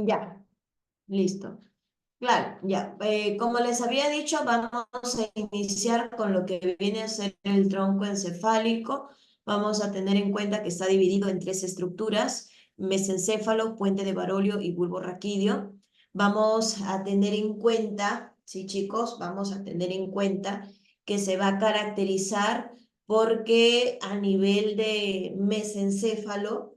Ya, listo. Claro, ya. Como les había dicho, vamos a iniciar con lo que viene a ser el tronco encefálico. Vamos a tener en cuenta que está dividido en tres estructuras: mesencéfalo, puente de Barolio y bulbo raquídeo. Vamos a tener en cuenta, sí, chicos, vamos a tener en cuenta que se va a caracterizar porque a nivel de mesencéfalo,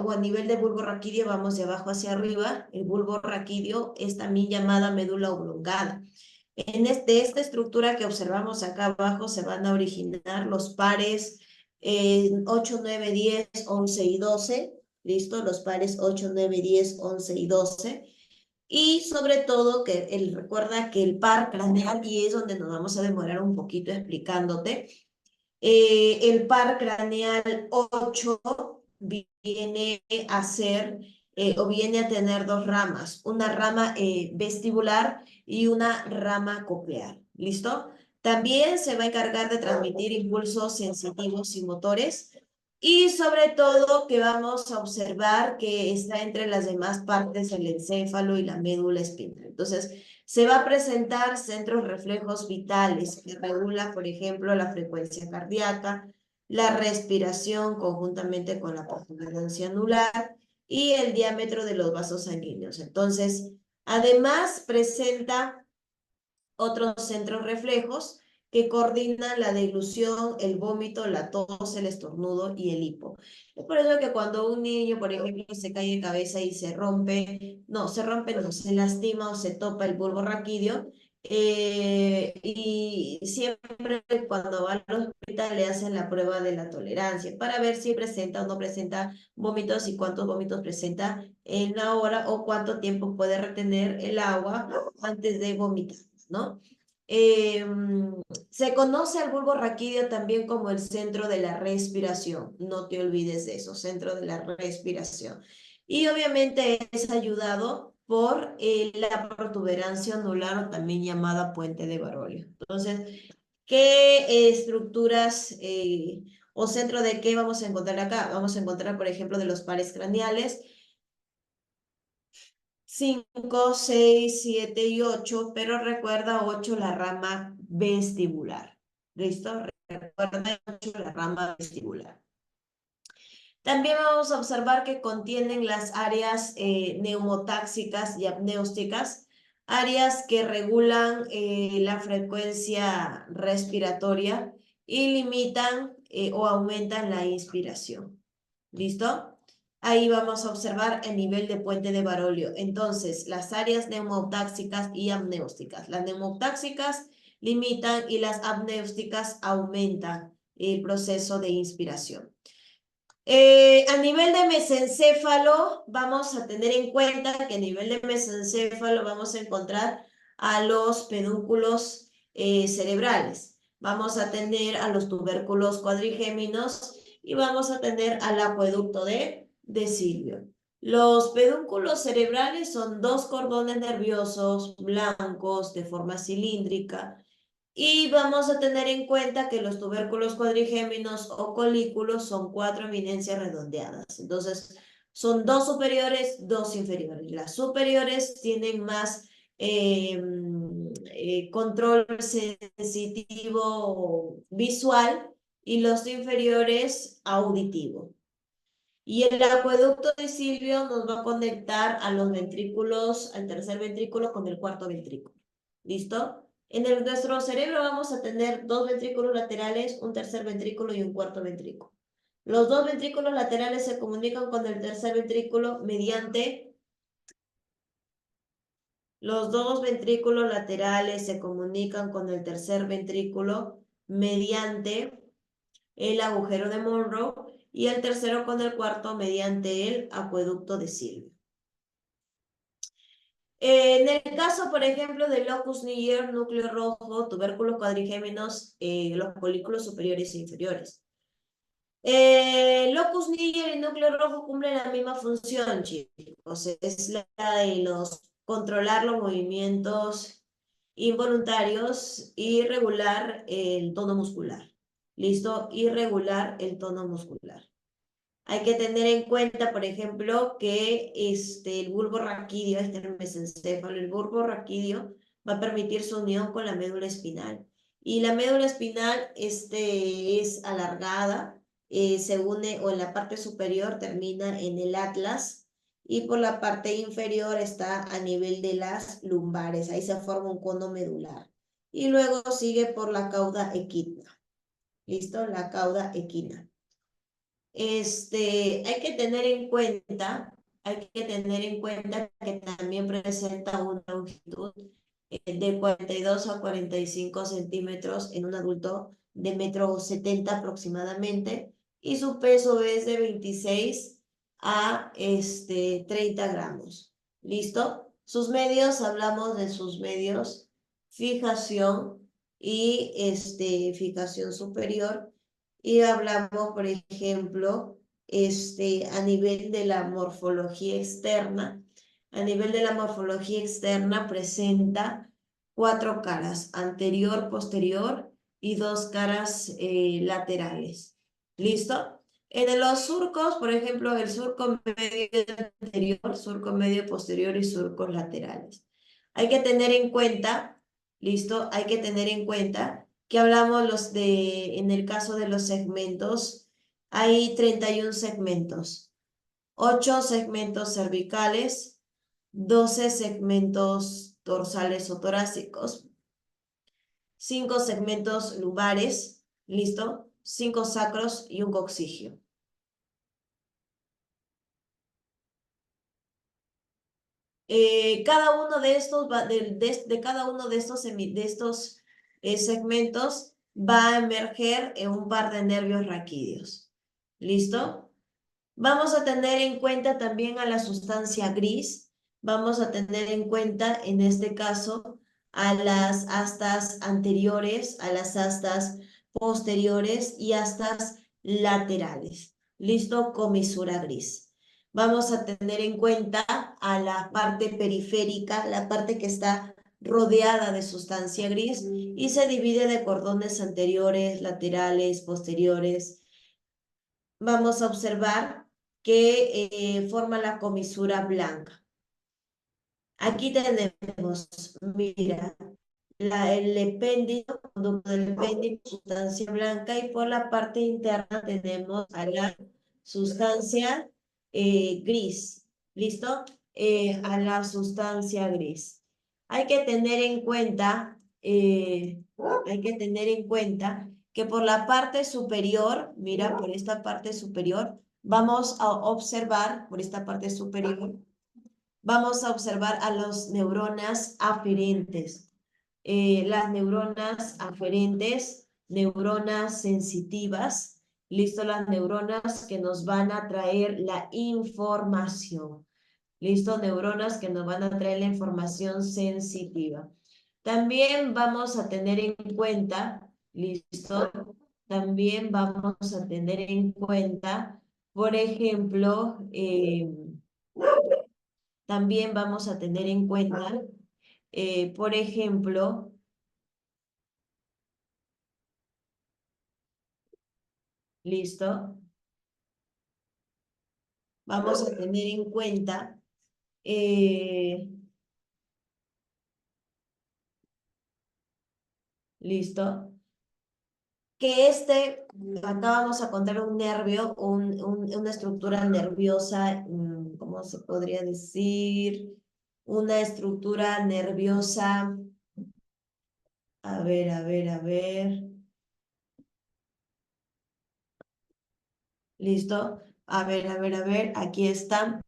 o a nivel de bulbo raquídeo, vamos de abajo hacia arriba. El bulbo raquídeo es también llamada médula oblongada. Esta estructura que observamos acá abajo se van a originar los pares 8, 9, 10, 11 y 12. ¿Listo? Los pares 8, 9, 10, 11 y 12. Y sobre todo, recuerda que el par craneal, y es donde nos vamos a demorar un poquito explicándote, el par craneal 8 viene a ser o viene a tener dos ramas, una rama vestibular y una rama coclear. ¿Listo? También se va a encargar de transmitir impulsos sensitivos y motores, y sobre todo que vamos a observar que está entre las demás partes el encéfalo y la médula espinal. Entonces, se va a presentar centros reflejos vitales que regula, por ejemplo, la frecuencia cardíaca, la respiración conjuntamente con la protuberancia anular y el diámetro de los vasos sanguíneos. Entonces, además presenta otros centros reflejos que coordinan la deglución, el vómito, la tos, el estornudo y el hipo. Es por eso que cuando un niño, por ejemplo, se cae de cabeza y se rompe, no, se lastima o se topa el bulbo raquídeo, y siempre cuando va al hospital le hacen la prueba de la tolerancia para ver si presenta o no presenta vómitos y cuántos vómitos presenta en la hora o cuánto tiempo puede retener el agua antes de vomitar, ¿no? Eh, Se conoce al bulbo raquídeo también como el centro de la respiración. No te olvides de eso, centro de la respiración. Y obviamente es ayudado por la protuberancia anular, o también llamada puente de Barolio. Entonces, ¿qué estructuras o centro de qué vamos a encontrar acá? Vamos a encontrar, por ejemplo, de los pares craneales 5, 6, 7 y 8, pero recuerda 8 la rama vestibular. ¿Listo? Recuerda 8 la rama vestibular. También vamos a observar que contienen las áreas neumotáxicas y apneústicas, áreas que regulan la frecuencia respiratoria y limitan o aumentan la inspiración. ¿Listo? Ahí vamos a observar el nivel de puente de Barolio. Entonces, las áreas neumotáxicas y apneústicas. Las neumotáxicas limitan y las apneústicas aumentan el proceso de inspiración. A nivel de mesencéfalo, vamos a tener en cuenta que a nivel de mesencéfalo vamos a encontrar a los pedúnculos cerebrales. Vamos a tener a los tubérculos cuadrigéminos y vamos a tener al acueducto de Silvio. Los pedúnculos cerebrales son dos cordones nerviosos blancos de forma cilíndrica, y vamos a tener en cuenta que los tubérculos cuadrigéminos o colículos son 4 eminencias redondeadas. Entonces, son dos superiores, dos inferiores. Las superiores tienen más control sensitivo visual, y los inferiores auditivo. Y el acueducto de Silvio nos va a conectar a los ventrículos, al tercer ventrículo con el cuarto ventrículo. ¿Listo? Nuestro cerebro vamos a tener dos ventrículos laterales, un tercer ventrículo y un cuarto ventrículo. Los dos ventrículos laterales se comunican con el tercer ventrículo mediante... Los dos ventrículos laterales se comunican con el tercer ventrículo mediante el agujero de Monroe, y el tercero con el cuarto mediante el acueducto de Silvio. En el caso, por ejemplo, del locus Niger, núcleo rojo, tubérculos cuadrigéminos, los folículos superiores e inferiores. Locus Niger y núcleo rojo cumplen la misma función, chicos. Es la de controlar los movimientos involuntarios y regular el tono muscular. ¿Listo? Y regular el tono muscular. Hay que tener en cuenta, por ejemplo, que el bulbo raquídeo, el mesencéfalo, el bulbo raquídeo va a permitir su unión con la médula espinal. Y la médula espinal es alargada, se une o en la parte superior termina en el atlas y por la parte inferior está a nivel de las lumbares. Ahí se forma un cono medular. Y luego sigue por la cauda equina. ¿Listo? La cauda equina. Hay que tener en cuenta, hay que tener en cuenta que también presenta una longitud de 42 a 45 centímetros en un adulto de 1,70 m aproximadamente y su peso es de 26 a 30 gramos. ¿Listo? Sus medios, hablamos de sus medios, fijación y fijación superior y hablamos, por ejemplo, a nivel de la morfología externa. A nivel de la morfología externa presenta 4 caras, anterior, posterior y 2 caras laterales. ¿Listo? En los surcos, por ejemplo, el surco medio anterior, surco medio posterior y surcos laterales. Hay que tener en cuenta, ¿listo? Hay que tener en cuenta que hablamos en el caso de los segmentos, hay 31 segmentos, 8 segmentos cervicales, 12 segmentos dorsales o torácicos, 5 segmentos lumbares, ¿listo? 5 sacros y un coxigio. Cada uno de estos, de cada uno de estos segmentos va a emerger en un par de nervios raquídeos. ¿Listo? Vamos a tener en cuenta también a la sustancia gris. Vamos a tener en cuenta, en este caso, a las astas anteriores, a las astas posteriores y astas laterales. ¿Listo? Comisura gris. Vamos a tener en cuenta a la parte periférica, la parte que está rodeada de sustancia gris y se divide de cordones anteriores, laterales, posteriores. Vamos a observar que forma la comisura blanca. Aquí tenemos, mira, el epéndido, conducto del epéndido, sustancia blanca, y por la parte interna tenemos a la sustancia gris. ¿Listo? A la sustancia gris. Hay que tener en cuenta, que por la parte superior, mira, por esta parte superior, vamos a observar, por esta parte superior, vamos a observar a las neuronas aferentes. Las neuronas aferentes, neuronas sensitivas, listo, las neuronas que nos van a traer la información. Listo, neuronas que nos van a traer la información sensitiva. También vamos a tener en cuenta, listo, también vamos a tener en cuenta, por ejemplo, también vamos a tener en cuenta, por ejemplo, listo, vamos a tener en cuenta, listo, que acá vamos a contar un nervio, una estructura nerviosa, ¿cómo se podría decir? Una estructura nerviosa, a ver, a ver, a ver, listo, a ver, a ver, a ver, aquí está.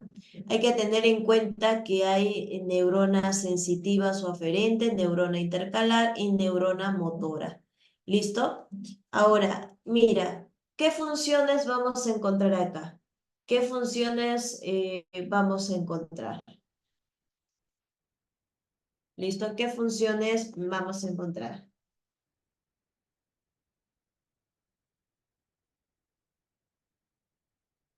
Hay que tener en cuenta que hay neuronas sensitivas o aferentes, neurona intercalar y neurona motora. ¿Listo? Ahora, mira, ¿qué funciones vamos a encontrar acá? ¿Qué funciones vamos a encontrar? ¿Listo? ¿Qué funciones vamos a encontrar?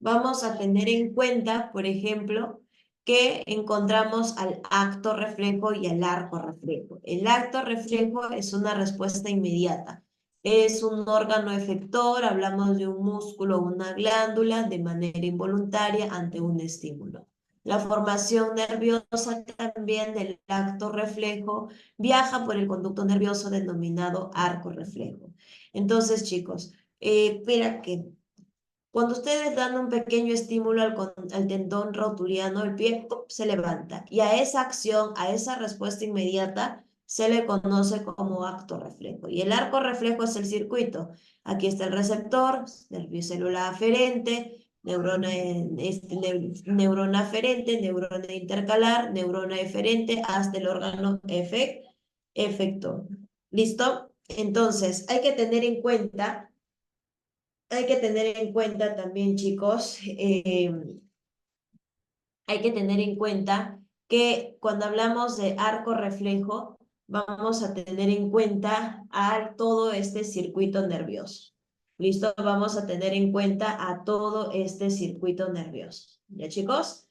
Vamos a tener en cuenta, por ejemplo, que encontramos al acto reflejo y al arco reflejo. El acto reflejo es una respuesta inmediata. es un órgano efector, hablamos de un músculo o una glándula de manera involuntaria ante un estímulo. La formación nerviosa también del acto reflejo viaja por el conducto nervioso denominado arco reflejo. Entonces, chicos, mira que cuando ustedes dan un pequeño estímulo al tendón rotuliano, el pie ¡pum! Se levanta y a esa acción, a esa respuesta inmediata, se le conoce como acto reflejo. Y el arco reflejo es el circuito. Aquí está el receptor, nervio celular aferente, neurona aferente, neurona intercalar, neurona eferente, hasta el órgano efector. ¿Listo? Entonces, hay que tener en cuenta también, chicos, hay que tener en cuenta que cuando hablamos de arco reflejo, vamos a tener en cuenta a todo este circuito nervioso. ¿Listo? Vamos a tener en cuenta a todo este circuito nervioso. ¿Ya, chicos?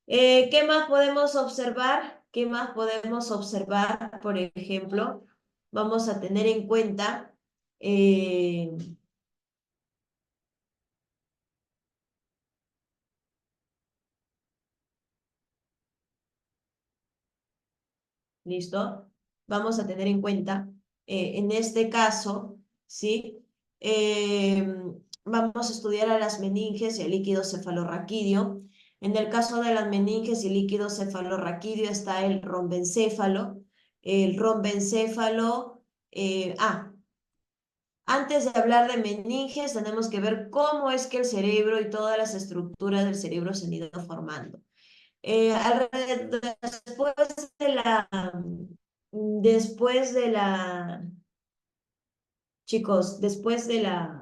¿Qué más podemos observar? ¿Qué más podemos observar? Por ejemplo, vamos a tener en cuenta... ¿Listo? Vamos a tener en cuenta, en este caso, ¿sí? Eh, Vamos a estudiar a las meninges y el líquido cefalorraquídeo. En el caso de las meninges y líquido cefalorraquídeo está el rombencéfalo. El rombencéfalo, antes de hablar de meninges, tenemos que ver cómo es que el cerebro y todas las estructuras del cerebro se han ido formando. Después después de la, chicos, después de la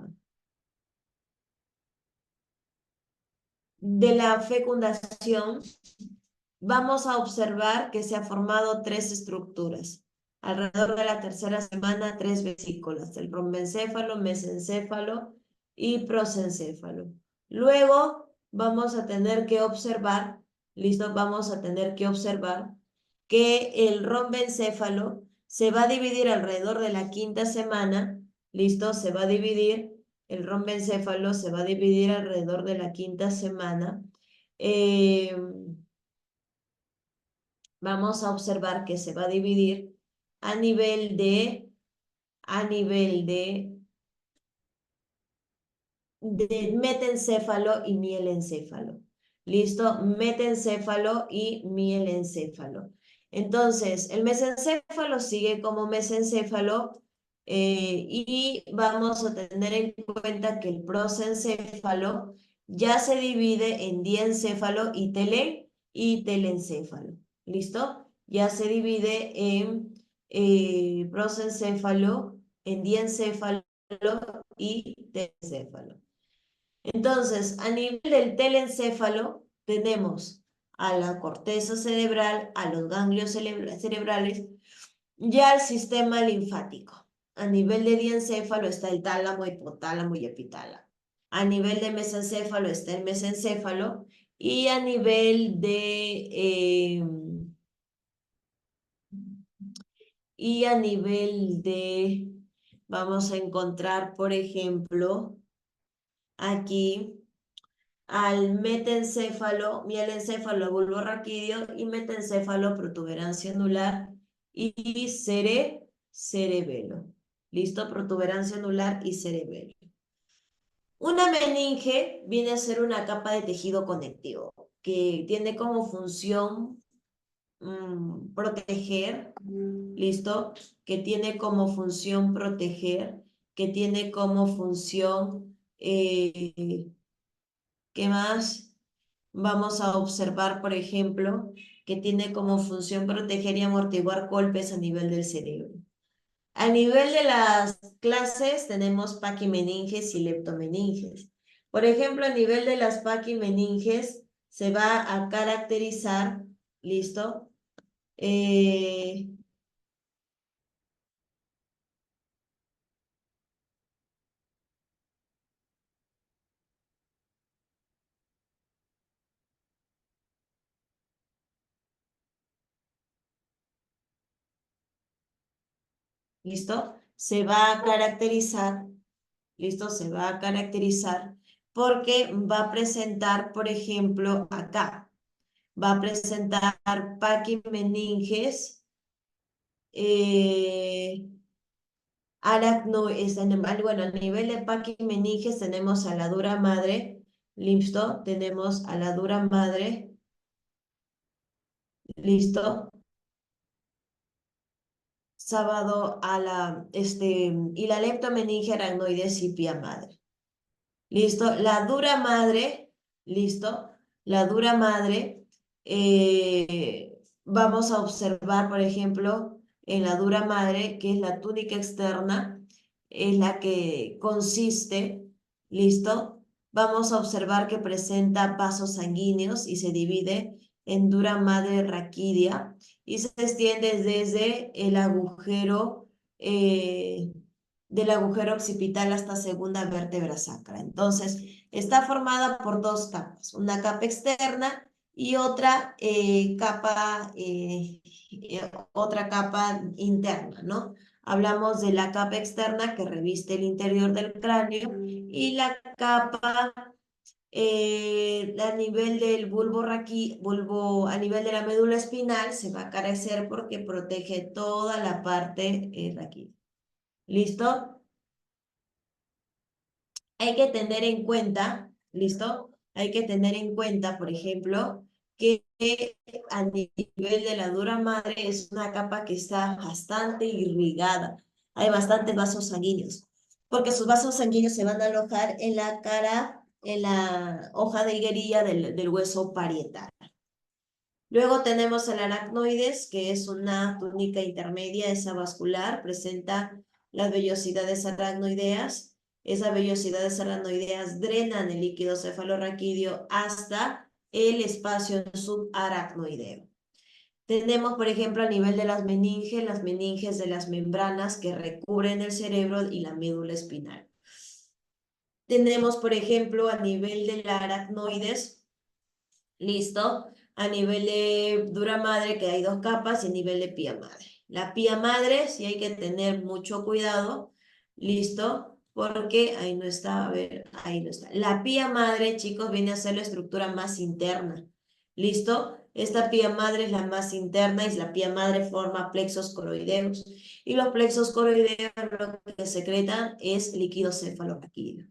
fecundación, vamos a observar que se han formado tres estructuras. Alrededor de la tercera semana, tres vesículas, el rombencéfalo, mesencéfalo y prosencéfalo. Luego vamos a tener que observar, listo, vamos a tener que observar que el rombencéfalo se va a dividir alrededor de la quinta semana, listo, se va a dividir, el rombencéfalo se va a dividir alrededor de la quinta semana. Eh, Vamos a observar que se va a dividir a nivel de, a nivel de metencéfalo y mielencéfalo. ¿Listo? Metencéfalo y mielencéfalo. Entonces, el mesencéfalo sigue como mesencéfalo y vamos a tener en cuenta que el prosencéfalo ya se divide en diencéfalo y telencéfalo. ¿Listo? Ya se divide en prosencéfalo, en diencéfalo y telencéfalo. Entonces, a nivel del telencéfalo, tenemos a la corteza cerebral, a los ganglios cerebrales y al sistema linfático. A nivel de diencéfalo está el tálamo, hipotálamo y epitálamo. A nivel de mesencéfalo está el mesencéfalo y a nivel vamos a encontrar, por ejemplo, aquí al metencéfalo, mielencéfalo, bulbo raquídeo y metencéfalo, protuberancia anular y cerebelo. ¿Listo? Protuberancia anular y cerebelo. Una meninge viene a ser una capa de tejido conectivo que tiene como función proteger, ¿listo? Que tiene como función proteger, que tiene como función, ¿qué más? Vamos a observar, por ejemplo, que tiene como función proteger y amortiguar golpes a nivel del cerebro. A nivel de las clases tenemos paquimeninges y leptomeninges. Por ejemplo, a nivel de las paquimeninges se va a caracterizar, ¿listo? Eh, ¿Listo? se va a caracterizar, ¿listo? Se va a caracterizar porque va a presentar, por ejemplo, acá, va a presentar paquimeninges, eh, bueno, a nivel de paquimeninges tenemos a la dura madre, ¿listo? Tenemos a la dura madre, ¿listo? Sábado a y la leptomeninge aracnoides y pía madre. ¿Listo? La dura madre, ¿listo? La dura madre, vamos a observar, por ejemplo, en la dura madre, que es la túnica externa, es la que consiste, ¿listo? Vamos a observar que presenta vasos sanguíneos y se divide en dura madre raquídea y se extiende desde el agujero del agujero occipital hasta segunda vértebra sacra. Entonces, está formada por dos capas, una capa externa y otra capa interna, ¿no? Hablamos de la capa externa que reviste el interior del cráneo y la capa a nivel del bulbo, a nivel de la médula espinal se va a carecer porque protege toda la parte raquídea. ¿Listo? Hay que tener en cuenta, ¿listo? Hay que tener en cuenta, por ejemplo, que a nivel de la dura madre es una capa que está bastante irrigada. Hay bastantes vasos sanguíneos, porque sus vasos sanguíneos se van a alojar en la cara, en la hoja de higuerilla del hueso parietal. Luego tenemos el aracnoides, que es una túnica intermedia, esa vascular, presenta las vellosidades aracnoideas. Esas vellosidades aracnoideas drenan el líquido cefalorraquídeo hasta el espacio subaracnoideo. Tenemos, por ejemplo, a nivel de las meninges de las membranas que recubren el cerebro y la médula espinal. Tenemos, por ejemplo, a nivel de la aracnoides, ¿listo? A nivel de dura madre, que hay dos capas, y a nivel de pía madre. La pía madre sí hay que tener mucho cuidado, ¿listo? Porque ahí no está, a ver, ahí no está. La pía madre, chicos, viene a ser la estructura más interna, ¿listo? Esta pía madre es la más interna y la pía madre forma plexos coroideos. Y los plexos coroideos lo que secretan es líquido cefalorraquídeo.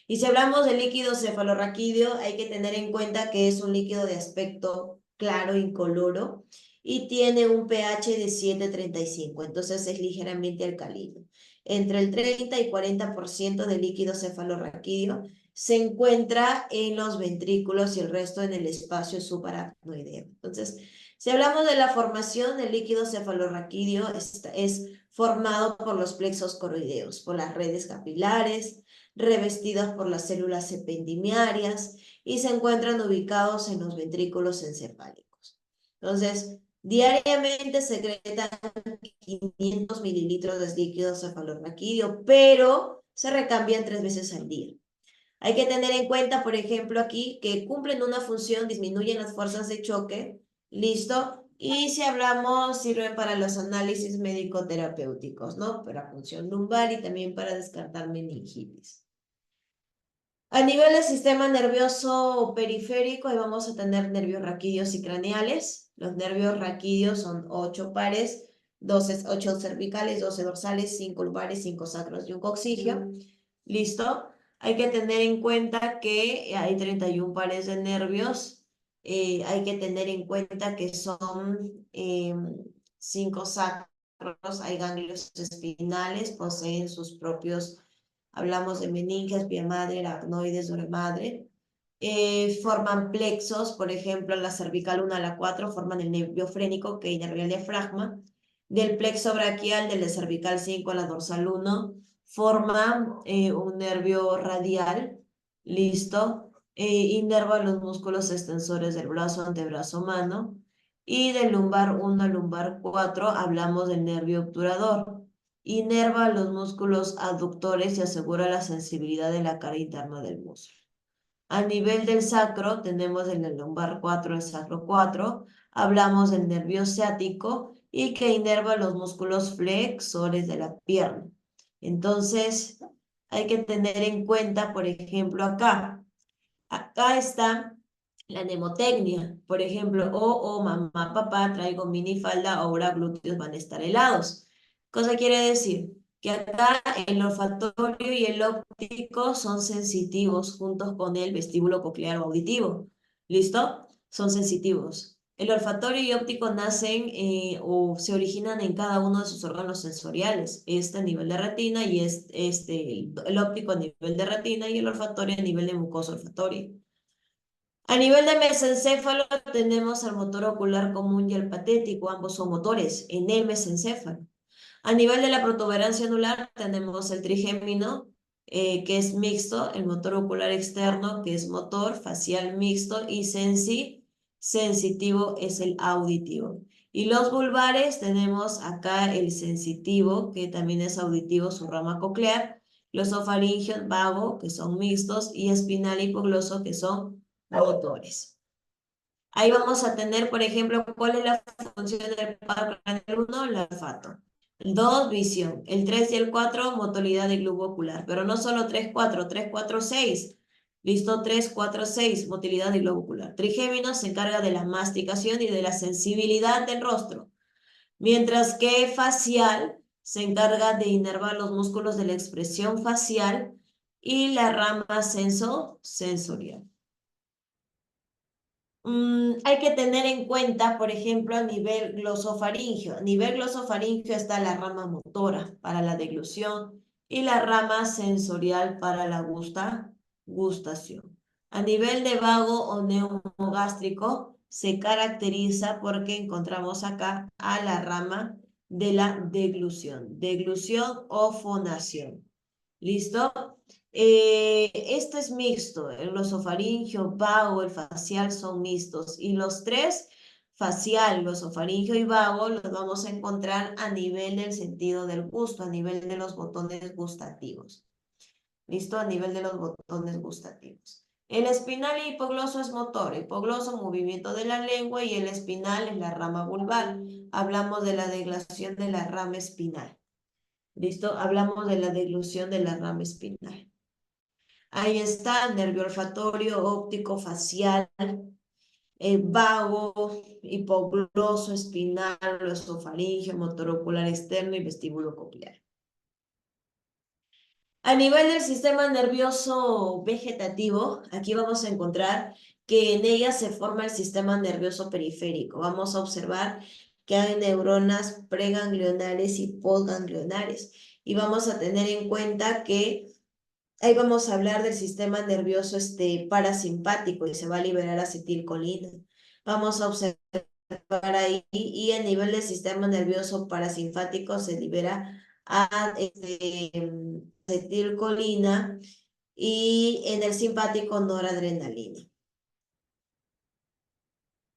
Y si hablamos de líquido cefalorraquídeo, hay que tener en cuenta que es un líquido de aspecto claro, incoloro, y tiene un pH de 7,35, entonces es ligeramente alcalino. Entre el 30 y 40% del líquido cefalorraquídeo se encuentra en los ventrículos y el resto en el espacio subaracnoideo. Entonces, si hablamos de la formación del líquido cefalorraquídeo, es formado por los plexos coroideos, por las redes capilares, revestidas por las células ependimiarias y se encuentran ubicados en los ventrículos encefálicos. Entonces, diariamente secretan 500 mililitros de líquido cefalorraquídeo, pero se recambian 3 veces al día. Hay que tener en cuenta, por ejemplo, aquí que cumplen una función, disminuyen las fuerzas de choque, ¿listo? Y si hablamos, sirven para los análisis médico-terapéuticos, ¿no? Para función lumbar y también para descartar meningitis. A nivel del sistema nervioso periférico, ahí vamos a tener nervios raquídeos y craneales. Los nervios raquídeos son 8 pares, 8 cervicales, 12 dorsales, 5 lumbares, 5 sacros y un coxigio. ¿Listo? Hay que tener en cuenta que hay 31 pares de nervios. Hay que tener en cuenta que son 5 sacros, hay ganglios espinales, poseen sus propios. Hablamos de meninges, pie madre, aracnoides, dura madre. Forman plexos, por ejemplo, la cervical 1 a la 4 forman el nervio frénico que inerva el diafragma. Del plexo braquial, del de cervical 5 a la dorsal 1, forma un nervio radial, ¿listo? Inerva los músculos extensores del brazo, antebrazo, mano. Y del lumbar 1 al lumbar 4 hablamos del nervio obturador. Inerva los músculos aductores y asegura la sensibilidad de la cara interna del músculo. A nivel del sacro, tenemos en el lumbar 4, el sacro 4, hablamos del nervio ciático y que inerva los músculos flexores de la pierna. Entonces, hay que tener en cuenta, por ejemplo, acá está la mnemotecnia, por ejemplo, o mamá, papá, traigo minifalda, ahora glúteos van a estar helados. Cosa quiere decir que acá el olfatorio y el óptico son sensitivos juntos con el vestíbulo coclear o auditivo. ¿Listo? Son sensitivos. El olfatorio y óptico nacen o se originan en cada uno de sus órganos sensoriales. Este a nivel de retina y el óptico a nivel de retina y el olfatorio a nivel de mucosa olfatoria. A nivel de mesencéfalo tenemos el motor ocular común y el patético, ambos son motores en el mesencéfalo. A nivel de la protuberancia anular tenemos el trigémino, que es mixto, el motor ocular externo, que es motor, facial mixto, y sensitivo es el auditivo. Y los vulvares tenemos acá el sensitivo, que también es auditivo, su rama coclear, los ofaringios, vago, que son mixtos, y espinal y hipogloso, que son motores. Ahí vamos a tener, por ejemplo, cuál es la función del párpado craneal 1, el olfato. El 2, visión. El 3 y el 4, motilidad del globo ocular. Pero no solo 3, 4, 3, 4, 6. Listo, 3, 4, 6, motilidad del globo ocular. Trigémino se encarga de la masticación y de la sensibilidad del rostro. Mientras que facial se encarga de inervar los músculos de la expresión facial y la rama sensorial. Hay que tener en cuenta, por ejemplo, a nivel glosofaringio. A nivel glosofaringio está la rama motora para la deglución y la rama sensorial para la gustación. A nivel de vago o neumogástrico se caracteriza porque encontramos acá a la rama de la deglución o fonación. ¿Listo? Este es mixto, el glosofaringio, vago, el facial son mixtos y los tres, facial, glosofaringio y vago, los vamos a encontrar a nivel del sentido del gusto, a nivel de los botones gustativos. ¿Listo? A nivel de los botones gustativos. El espinal y hipogloso es motor, hipogloso movimiento de la lengua y el espinal es la rama vulvar. Hablamos de la deglación de la rama espinal. ¿Listo? Hablamos de la deglución de la rama espinal. Ahí está, nervio olfatorio, óptico, facial, vago, hipogloso, espinal, glosofaringio, motor ocular externo y vestíbulo coclear. A nivel del sistema nervioso vegetativo, aquí vamos a encontrar que en ella se forma el sistema nervioso periférico. Vamos a observar que hay neuronas preganglionares y postganglionares. Y vamos a tener en cuenta que ahí vamos a hablar del sistema nervioso parasimpático y se va a liberar acetilcolina. Vamos a observar ahí y a nivel del sistema nervioso parasimpático se libera acetilcolina y en el simpático noradrenalina.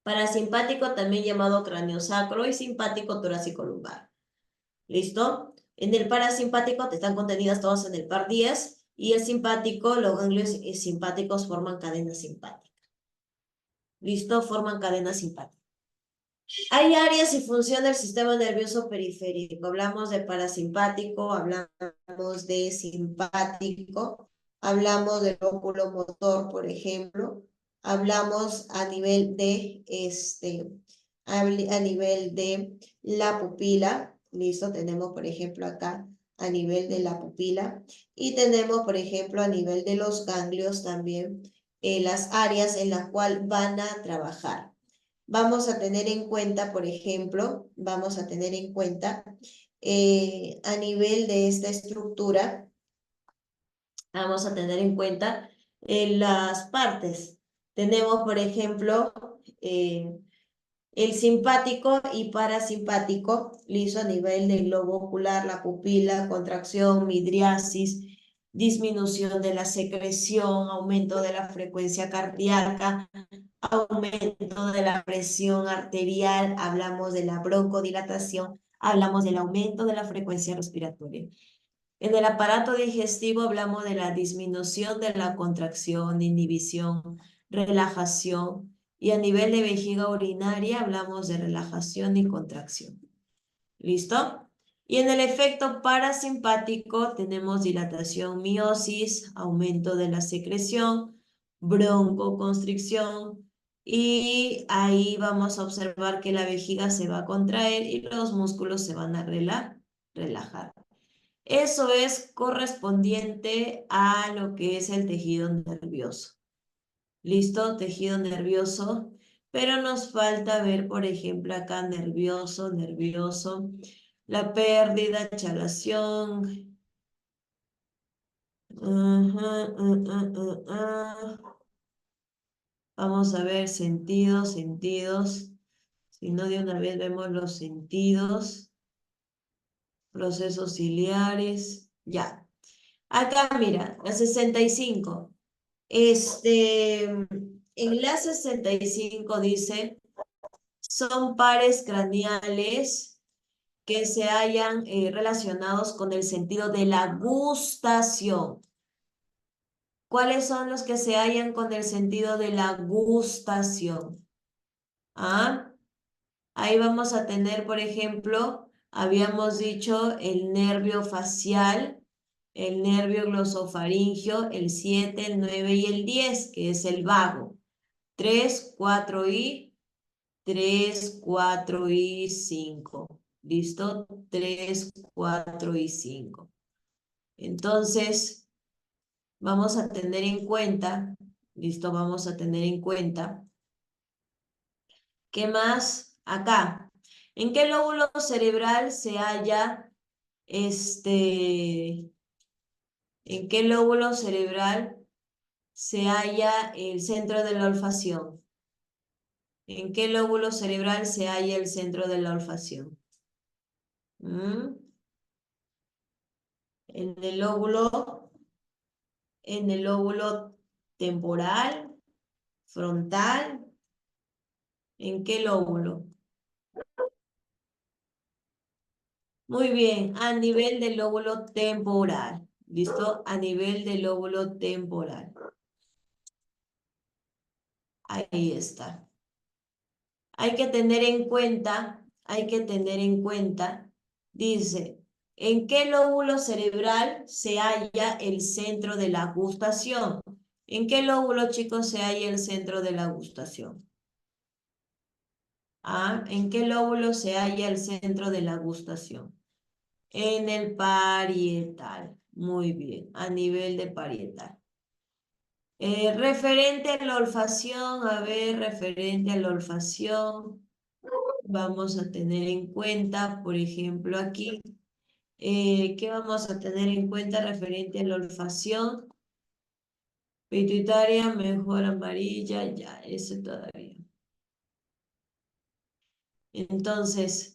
Parasimpático también llamado craneosacro y simpático torácico lumbar. ¿Listo? En el parasimpático te están contenidas todas en el par 10 y el simpático, los ganglios simpáticos forman cadena simpática. ¿Listo? Forman cadena simpática. Hay áreas y funciones del sistema nervioso periférico. Hablamos de parasimpático, hablamos de simpático, hablamos del lóbulo motor, por ejemplo. Hablamos a nivel de la pupila. Listo, tenemos, por ejemplo, acá a nivel de la pupila. Y tenemos, por ejemplo, a nivel de los ganglios también, las áreas en las cuales van a trabajar. Vamos a tener en cuenta, por ejemplo, vamos a tener en cuenta a nivel de esta estructura, vamos a tener en cuenta las partes. Tenemos, por ejemplo, el simpático y parasimpático, listo, a nivel del globo ocular, la pupila, contracción, midriasis, disminución de la secreción, aumento de la frecuencia cardíaca, aumento de la presión arterial, hablamos de la broncodilatación, hablamos del aumento de la frecuencia respiratoria. En el aparato digestivo hablamos de la disminución de la contracción, inhibición, relajación, y a nivel de vejiga urinaria hablamos de relajación y contracción. ¿Listo? Y en el efecto parasimpático tenemos dilatación, miosis, aumento de la secreción, broncoconstricción, y ahí vamos a observar que la vejiga se va a contraer y los músculos se van a relajar. Eso es correspondiente a lo que es el tejido nervioso. ¿Listo? Tejido nervioso. Pero nos falta ver, por ejemplo, acá nervioso, la pérdida, chalación. Vamos a ver sentidos. Si no, de una vez vemos los sentidos, procesos ciliares. Ya. Acá, mira, la 65. En la 65 dice, son pares craneales que se hayan relacionados con el sentido de la gustación. ¿Cuáles son los que se hallan con el sentido de la gustación? ¿Ah? Ahí vamos a tener, por ejemplo, habíamos dicho el nervio facial, el nervio glosofaringio, el 7, el 9 y el 10, que es el vago. 3, 4 y 3, 4 y 5. ¿Listo? 3, 4 y 5. Entonces, vamos a tener en cuenta, ¿listo? Vamos a tener en cuenta, ¿qué más? Acá, ¿en qué lóbulo cerebral se halla en qué lóbulo cerebral se halla el centro de la olfacción? ¿En qué lóbulo cerebral se halla el centro de la olfacción? ¿Mm? En el lóbulo temporal, frontal, ¿en qué lóbulo? Muy bien, a nivel del lóbulo temporal. ¿Listo? A nivel del lóbulo temporal. Ahí está. Hay que tener en cuenta, dice, ¿en qué lóbulo cerebral se halla el centro de la gustación? ¿En qué lóbulo, chicos, se halla el centro de la gustación? ¿Ah? ¿En qué lóbulo se halla el centro de la gustación? En el parietal. Muy bien, a nivel de parietal. Referente a la olfacción, a ver, referente a la olfacción, vamos a tener en cuenta, por ejemplo, aquí, ¿qué vamos a tener en cuenta referente a la olfacción? Pituitaria, mejor amarilla, ya, ese todavía. Entonces,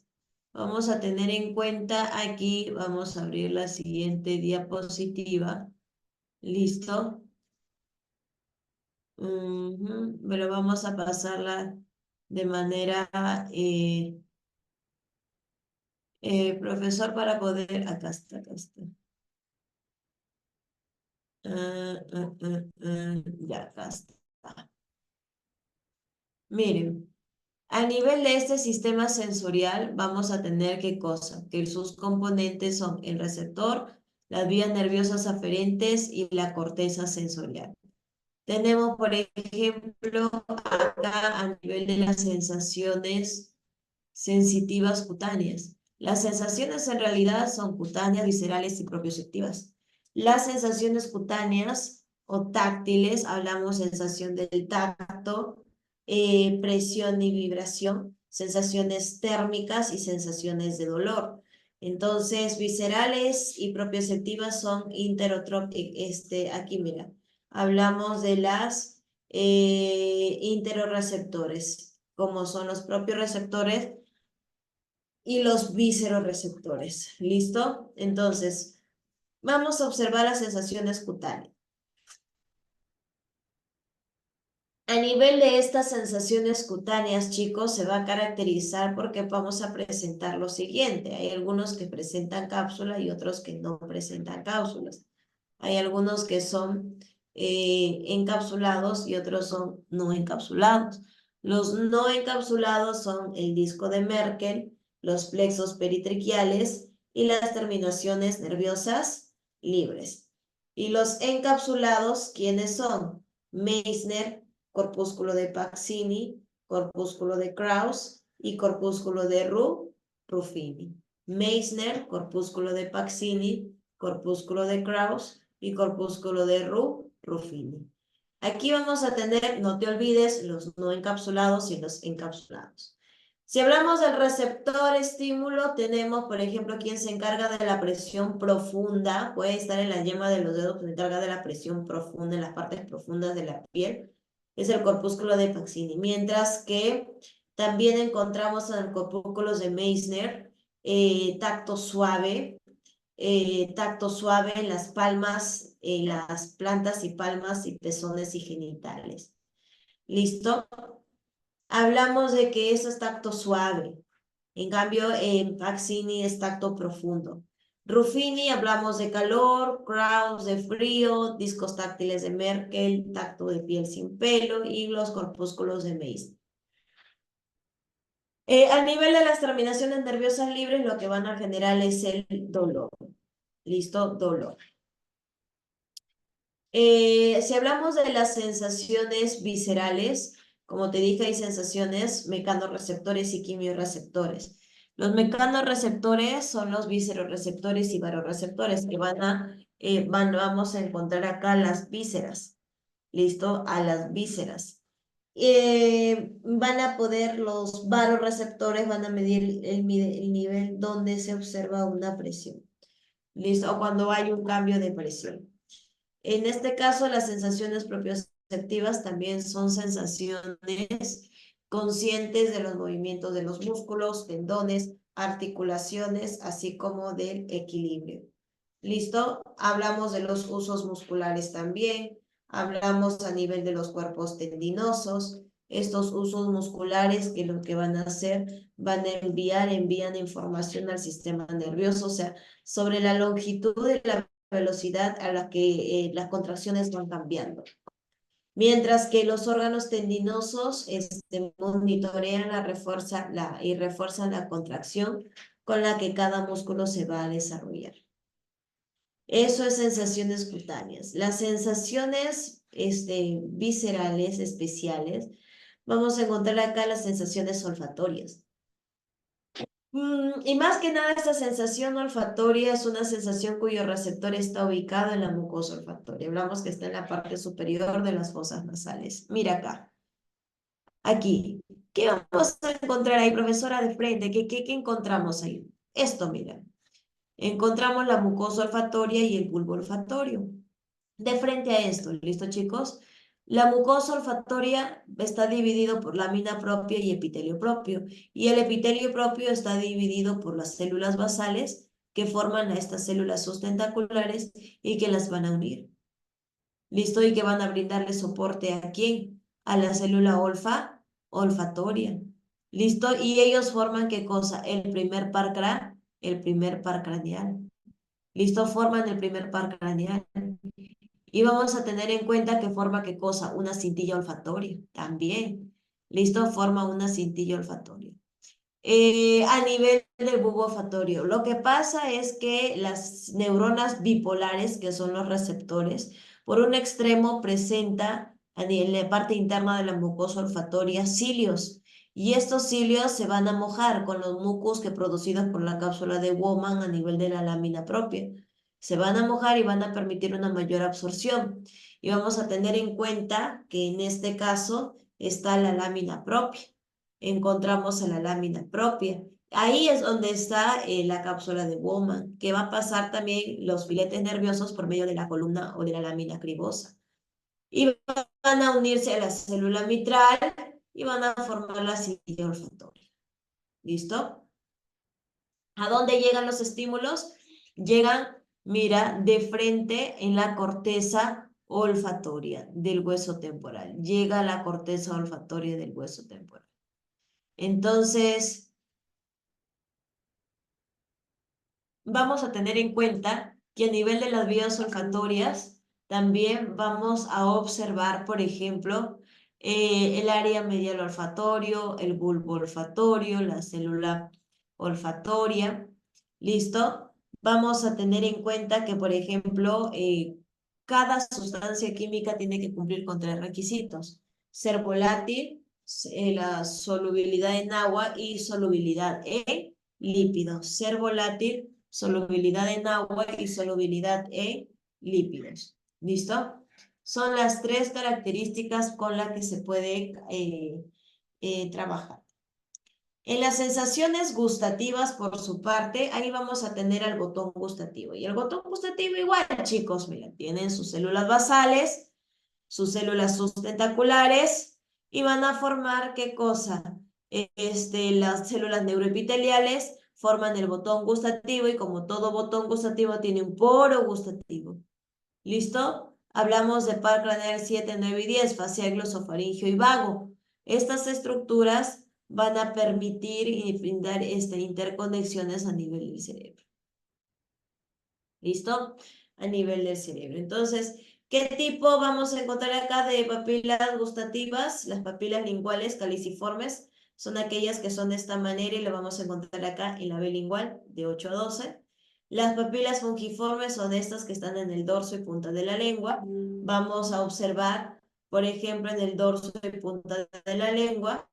vamos a tener en cuenta aquí, vamos a abrir la siguiente diapositiva. ¿Listo? Pero vamos a pasarla de manera, profesor, para poder, acá está. Ya, acá está. Miren. A nivel de este sistema sensorial, vamos a tener qué cosa, que sus componentes son el receptor, las vías nerviosas aferentes y la corteza sensorial. Tenemos, por ejemplo, acá a nivel de las sensaciones sensitivas cutáneas. Las sensaciones en realidad son cutáneas, viscerales y propioceptivas. Las sensaciones cutáneas o táctiles, hablamos sensación del tacto, presión y vibración, sensaciones térmicas y sensaciones de dolor. Entonces, viscerales y propioceptivas son aquí mira, hablamos de las interorreceptores, como son los propios receptores y los visceroreceptores. ¿Listo? Entonces, vamos a observar las sensaciones cutáneas. A nivel de estas sensaciones cutáneas, chicos, se va a caracterizar porque vamos a presentar lo siguiente. Hay algunos que presentan cápsula y otros que no presentan cápsulas. Hay algunos que son encapsulados y otros son no encapsulados. Los no encapsulados son el disco de Merkel, los plexos peritraquiales y las terminaciones nerviosas libres. Y los encapsulados, ¿quiénes son? Meissner, corpúsculo de Pacini, corpúsculo de Krauss y corpúsculo de Ruffini. Meissner, corpúsculo de Pacini, corpúsculo de Krauss y corpúsculo de Ruffini. Aquí vamos a tener, no te olvides, los no encapsulados y los encapsulados. Si hablamos del receptor estímulo, tenemos, por ejemplo, quien se encarga de la presión profunda, puede estar en la yema de los dedos, que se encarga de la presión profunda, en las partes profundas de la piel, es el corpúsculo de Pacini, mientras que también encontramos en el corpúsculo de Meissner tacto suave en las palmas, en las plantas y palmas y pezones y genitales. ¿Listo? Hablamos de que eso es tacto suave. En cambio, en Pacini es tacto profundo. Ruffini hablamos de calor, Krauss de frío, discos táctiles de Merkel, tacto de piel sin pelo y los corpúsculos de Meissner. A nivel de las terminaciones nerviosas libres, lo que van a generar es el dolor. ¿Listo? Dolor. Si hablamos de las sensaciones viscerales, como te dije, hay sensaciones mecanorreceptores y quimiorreceptores. Los mecanorreceptores son los viscerorreceptores y barorreceptores, que vamos a encontrar acá las vísceras. ¿Listo? A las vísceras. Van a poder, los barorreceptores van a medir el nivel donde se observa una presión. ¿Listo? O cuando hay un cambio de presión. En este caso, las sensaciones propioceptivas también son sensaciones conscientes de los movimientos de los músculos, tendones, articulaciones, así como del equilibrio. ¿Listo? Hablamos de los usos musculares también, hablamos a nivel de los cuerpos tendinosos. Estos usos musculares que lo que van a hacer, envían información al sistema nervioso, o sea, sobre la longitud de la velocidad a la que las contracciones van cambiando. Mientras que los órganos tendinosos monitorean y refuerzan la contracción con la que cada músculo se va a desarrollar. Eso es sensaciones cutáneas. Las sensaciones viscerales especiales, vamos a encontrar acá las sensaciones olfatorias. Y más que nada, esta sensación olfatoria es una sensación cuyo receptor está ubicado en la mucosa olfatoria. Hablamos que está en la parte superior de las fosas nasales. Mira acá. Aquí. ¿Qué vamos a encontrar ahí, profesora de frente? ¿Qué encontramos ahí? Esto, mira. Encontramos la mucosa olfatoria y el bulbo olfatorio. De frente a esto, ¿listo, chicos? La mucosa olfatoria está dividido por lámina propia y epitelio propio, y el epitelio propio está dividido por las células basales que forman a estas células sustentaculares y que las van a unir. ¿Listo? Y que van a brindarle soporte ¿a quién? A la célula olfatoria. ¿Listo? Y ellos forman ¿qué cosa? El primer par craneal. ¿Listo? Forman el primer par craneal. Y vamos a tener en cuenta que forma ¿qué cosa? Una cintilla olfatoria también. ¿Listo? Forma una cintilla olfatoria. A nivel del bulbo olfatorio, lo que pasa es que las neuronas bipolares, que son los receptores, por un extremo presenta en la parte interna de la mucosa olfatoria cilios. Y estos cilios se van a mojar con los mucus que producidos por la cápsula de Bowman a nivel de la lámina propia. Se van a mojar y van a permitir una mayor absorción. Y vamos a tener en cuenta que en este caso está la lámina propia. Encontramos a la lámina propia. Ahí es donde está la cápsula de Bowman, que va a pasar también los filetes nerviosos por medio de la columna o de la lámina cribosa. Y van a unirse a la célula mitral y van a formar la cintilla olfatoria. ¿Listo? ¿A dónde llegan los estímulos? Llegan, mira, de frente en la corteza olfatoria del hueso temporal. Llega a la corteza olfatoria del hueso temporal. Entonces, vamos a tener en cuenta que a nivel de las vías olfatorias también vamos a observar, por ejemplo, el área medial olfatorio, el bulbo olfatorio, la célula olfatoria. ¿Listo? Vamos a tener en cuenta que, por ejemplo, cada sustancia química tiene que cumplir con tres requisitos. Ser volátil, la solubilidad en agua y solubilidad en lípidos. Ser volátil, solubilidad en agua y solubilidad en lípidos. ¿Listo? Son las tres características con las que se puede trabajar. En las sensaciones gustativas, por su parte, ahí vamos a tener al botón gustativo. Y el botón gustativo igual, chicos, miren, tienen sus células basales, sus células sustentaculares y van a formar, ¿qué cosa? Las células neuroepiteliales forman el botón gustativo y como todo botón gustativo tiene un poro gustativo. ¿Listo? Hablamos de par craneal 7, 9 y 10, facial, glosofaringio y vago. Estas estructuras van a permitir y brindar interconexiones a nivel del cerebro. ¿Listo? A nivel del cerebro. Entonces, ¿qué tipo vamos a encontrar acá de papilas gustativas? Las papilas linguales caliciformes son aquellas que son de esta manera y lo vamos a encontrar acá en la B lingual de 8 a 12. Las papilas fungiformes son estas que están en el dorso y punta de la lengua. Vamos a observar, por ejemplo, en el dorso y punta de la lengua,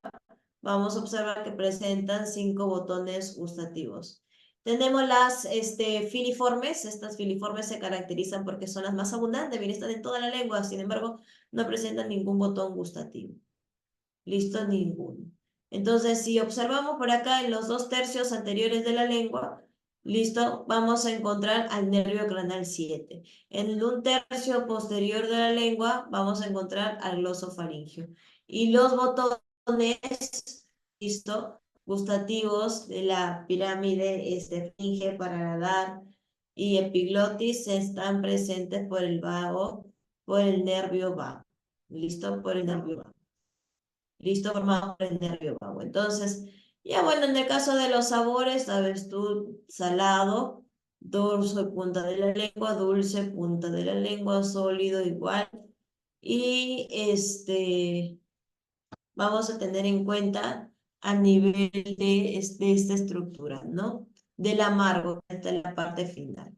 vamos a observar que presentan 5 botones gustativos. Tenemos las filiformes. Estas filiformes se caracterizan porque son las más abundantes, bien, están en toda la lengua, sin embargo, no presentan ningún botón gustativo. ¿Listo? Ninguno. Entonces, si observamos por acá en los 2/3 anteriores de la lengua, ¿listo? Vamos a encontrar al nervio craneal 7. En un tercio posterior de la lengua, vamos a encontrar al glosofaringio. Y los botones, ¿listo? Gustativos de la pirámide esfinge, paladar y epiglotis están presentes por el vago, por el nervio vago. ¿Listo? Por el nervio vago. ¿Listo? Formado por el nervio vago. Entonces, ya bueno, en el caso de los sabores, sabes tú, salado, dorso y punta de la lengua, dulce, punta de la lengua, sólido igual. Y vamos a tener en cuenta a nivel de esta estructura, ¿no? Del amargo, hasta la parte final.